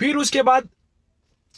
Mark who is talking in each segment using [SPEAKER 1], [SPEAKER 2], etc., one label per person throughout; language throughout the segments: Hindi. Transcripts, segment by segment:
[SPEAKER 1] फिर उसके बाद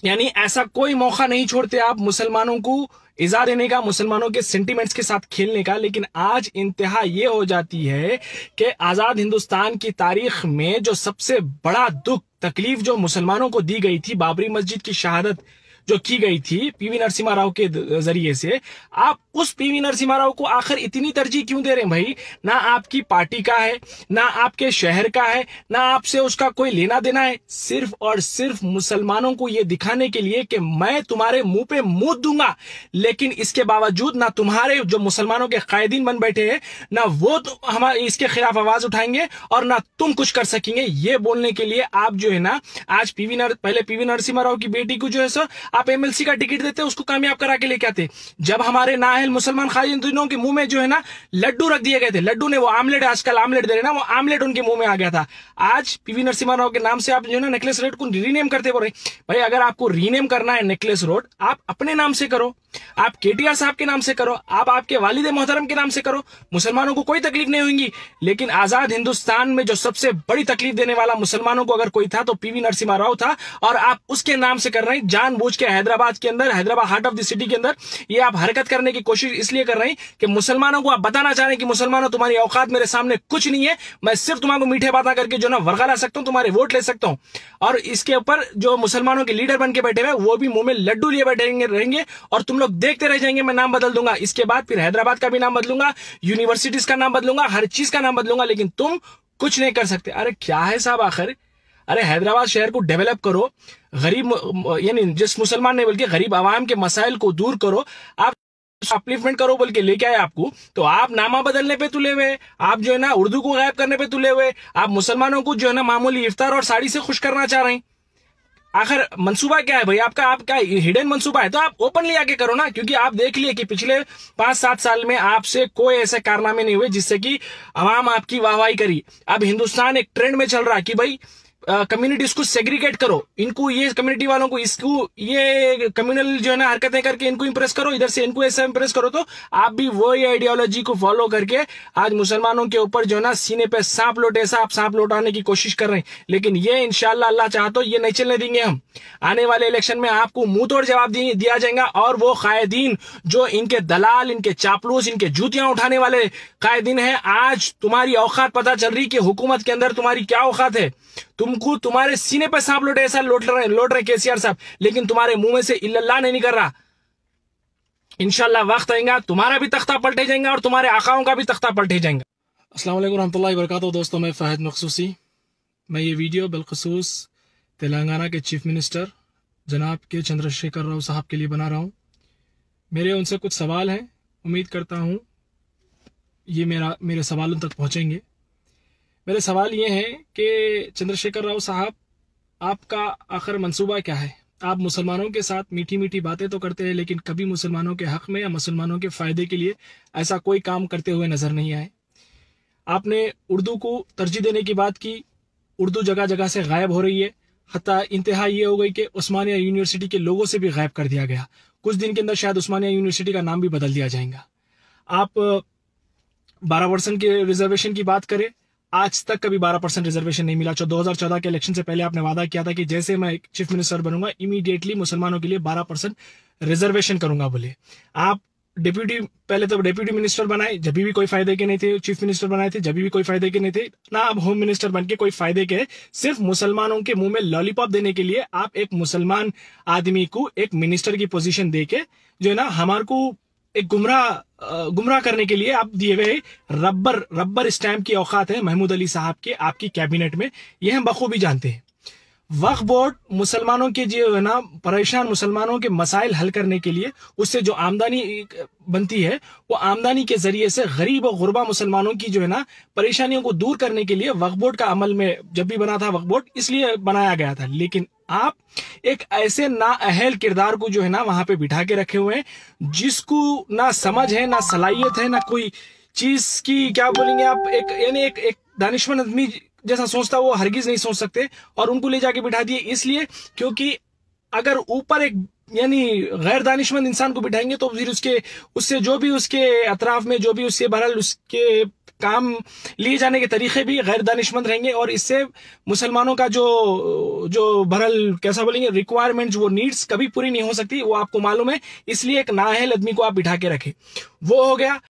[SPEAKER 1] यानी ऐसा कोई मौका नहीं छोड़ते आप मुसलमानों को इज़ा देने का, मुसलमानों के सेंटिमेंट्स के साथ खेलने का। लेकिन आज इंतहा ये हो जाती है कि आज़ाद हिंदुस्तान की तारीख में जो सबसे बड़ा दुख तकलीफ जो मुसलमानों को दी गई थी, बाबरी मस्जिद की शहादत जो की गई थी पीवी नरसिम्हा राव के जरिए से, आप उस पीवी नरसिम्हा राव को आखिर इतनी तरजीह क्यों दे रहे हैं भाई? ना आपकी पार्टी का है, ना आपके शहर का है, ना आपसे उसका कोई लेना देना है, सिर्फ और सिर्फ मुसलमानों को यह दिखाने के लिए कि मैं तुम्हारे मुंह पे मुंह दूंगा। लेकिन इसके बावजूद ना तुम्हारे जो मुसलमानों के कायदीन बन बैठे हैं, ना वो हमारे इसके खिलाफ आवाज उठाएंगे और ना तुम कुछ कर सकेंगे, ये बोलने के लिए आप जो है ना आज पहले पीवी नरसिम्हा राव की बेटी को जो है सो आप एमएलसी का टिकट देते, उसको कामयाब करा के लेके आते। जब हमारे नाअहल मुसलमान खादिनों के मुंह में जो है ना लड्डू रख दिए गए थे, लड्डू ने वो आमलेट, आजकल आमलेट दे रहे ना, वो आमलेट उनके मुंह में आ गया था। आज पीवी नरसिम्हा राव के नाम से आप जो है ना नेकलेस रोड को रीनेम करते बोल रहे। भाई अगर आपको रीनेम करना है नेकलेस रोड, आप अपने नाम से करो, आप केटीआर साहब के नाम से करो, आप आपके वालिद मोहतरम के नाम से करो, मुसलमानों को कोई तकलीफ नहीं होगी। लेकिन आजाद हिंदुस्तान में जो सबसे बड़ी तकलीफ देने वाला मुसलमानों को अगर कोई था तो पीवी नरसिम्हा राव था, और आप उसके नाम से कर रहे हैं जानबूझ के। हैदराबाद के अंदर, Hyderabad heart of the city के अंदर ये आप हरकत करने की कोशिश इसलिए कर रहे हैं कि मुसलमानों को आप बताना चाह रहे हैं कि मुसलमानों तुम्हारी औकात मेरे सामने कुछ नहीं है, मैं सिर्फ तुम्हारे मीठे बातें करके जो ना वर्गा ला सकता हूं, तुम्हारे वोट ले सकता हूं। और इसके ऊपर जो मुसलमानों के लीडर बन के बैठे हुए वो भी मुंह में लड्डू लिए बैठे रहेंगे और तुम लोग देखते रह जाएंगे। मैं नाम बदल दूंगा, इसके बाद फिर हैदराबाद का भी नाम बदलूंगा, यूनिवर्सिटीज का नाम बदलूंगा, हर चीज का नाम बदलूंगा, लेकिन तुम कुछ नहीं कर सकते। अरे क्या है साहब आखिर? अरे हैदराबाद शहर को डेवलप करो, गरीब यानी जिस मुसलमान नहीं बल्कि गरीब आवाम के मसाइल को दूर करो, आप अपलिफ्टमेंट करो बोल के लेके आए आपको, तो आप नामा बदलने पे तुले हुए, आप जो है ना उर्दू को गायब करने पे तुले हुए, आप मुसलमानों को जो है ना मामूली इफ्तार और साड़ी से खुश करना चाह रहे हैं। आखिर मंसूबा क्या है भाई आपका हिडन मंसूबा है तो आप ओपनली आके करो ना, क्योंकि आप देख लिए कि पिछले 5-7 साल में आपसे कोई ऐसे कारनामे नहीं हुए जिससे कि आवाम आपकी वाहवाही करी। अब हिंदुस्तान एक ट्रेंड में चल रहा है कि भाई कम्युनिटीज को सेग्रीगेट करो, इनको ये कम्युनिटी वालों को इसको ये कम्युनल जो है ना हरकतें करके इनको इंप्रेस करो, इधर से इनको ऐसा इंप्रेस करो, तो आप भी वही आइडियोलॉजी को फॉलो करके आज मुसलमानों के ऊपर जो है ना सीने पे सांप लौटे ऐसा आप सांप लौटाने की कोशिश कर रहे हैं। लेकिन ये इंशाल्लाह अल्लाह चाहे तो ये नहीं चलने देंगे हम। आने वाले इलेक्शन में आपको मुंह तोड़ जवाब दिया जाएगा, और वो कायदीन जो इनके दलाल, इनके चापलूस, इनके जूतियां उठाने वाले कायदीन है, आज तुम्हारी औकात पता चल रही कि हुकूमत के अंदर तुम्हारी क्या औकात है। तुमको तुम्हारे सीने पे सांप लौटे ऐसा लौट रहे केसीआर साहब, लेकिन तुम्हारे मुंह में से इल्लल्लाह नहीं निकल रहा। इंशाल्लाह वक्त आएगा तुम्हारा भी तख्ता पलटे जाएगा और तुम्हारे आकाओं का भी तख्ता पलटे जाएगा। अस्सलाम वालेकुम रहमतुल्लाहि व बरकातहू। दोस्तों मैं फ़ाहिद मखसूसी, मैं ये वीडियो बिलखुसूस तेलंगाना के चीफ मिनिस्टर जनाब के चंद्रशेखर राव साहब के लिए बना रहा हूँ। मेरे उनसे कुछ सवाल हैं, उम्मीद करता हूँ ये मेरे सवालों तक पहुँचेंगे। मेरे सवाल ये हैं कि चंद्रशेखर राव साहब, आपका आखिर मंसूबा क्या है? आप मुसलमानों के साथ मीठी मीठी बातें तो करते हैं, लेकिन कभी मुसलमानों के हक में या मुसलमानों के फ़ायदे के लिए ऐसा कोई काम करते हुए नज़र नहीं आए। आपने उर्दू को तरजीह देने की बात की, उर्दू जगह जगह से गायब हो रही है, हत्ता इंतहा ये हो गई कि उस्मानिया यूनिवर्सिटी के लोगों से भी गायब कर दिया गया। कुछ दिन के अंदर शायद उस्मानिया यूनिवर्सिटी का नाम भी बदल दिया जाएगा। आप 12% के रिजर्वेशन की बात करें, आज तक कभी 12% रिजर्वेशन नहीं मिला। 2014 के इलेक्शन से पहले आपने वादा किया था कि जैसे मैं चीफ मिनिस्टर बनूंगा इमीडिएटली मुसलमानों के लिए 12% रिजर्वेशन करूंगा बोले। आप पहले तो डेप्यूटी मिनिस्टर बनाए, जब भी कोई फायदे के नहीं थे। चीफ मिनिस्टर बनाए थे, जब भी कोई फायदे के नहीं थे ना। अब होम मिनिस्टर बन के कोई फायदे के, सिर्फ मुसलमानों के मुंह में लॉलीपॉप देने के लिए आप एक मुसलमान आदमी को एक मिनिस्टर की पोजीशन देके जो है ना हमारे को एक गुमराह करने के लिए आप दिए गए रबर स्टैंप की औकात है महमूद अली साहब के आपकी कैबिनेट में, यह हम बखूबी जानते हैं। वक्फ बोर्ड मुसलमानों के जो है ना परेशान मुसलमानों के मसाइल हल करने के लिए उससे जो आमदनी बनती है वो आमदनी के जरिए से गरीब और गुरबा मुसलमानों की जो है ना परेशानियों को दूर करने के लिए वक्फ बोर्ड का अमल में जब भी बना था वक्फ बोर्ड इसलिए बनाया गया था। लेकिन आप एक ऐसे नाअहल किरदार को जो है ना वहां पे बिठा के रखे हुए हैं जिसको ना समझ है, ना सलाहियत है, ना कोई चीज की क्या बोलेंगे आप, एक दानिशमंद आदमी जैसा सोचता वो हरगिज नहीं सोच सकते, और उनको ले जाके बिठा दिए इसलिए क्योंकि अगर ऊपर एक यानी गैर दानिशमंद इंसान को बिठाएंगे तो फिर उससे जो भी उसके अतराफ में जो भी उससे बहरहाल उसके काम लिए जाने के तरीके भी गैर दानिशमंद रहेंगे और इससे मुसलमानों का जो भरल कैसा बोलेंगे रिक्वायरमेंट्स, वो नीड्स कभी पूरी नहीं हो सकती, वो आपको मालूम है। इसलिए एक नाअहल आदमी को आप बिठा के रखें। वो हो गया।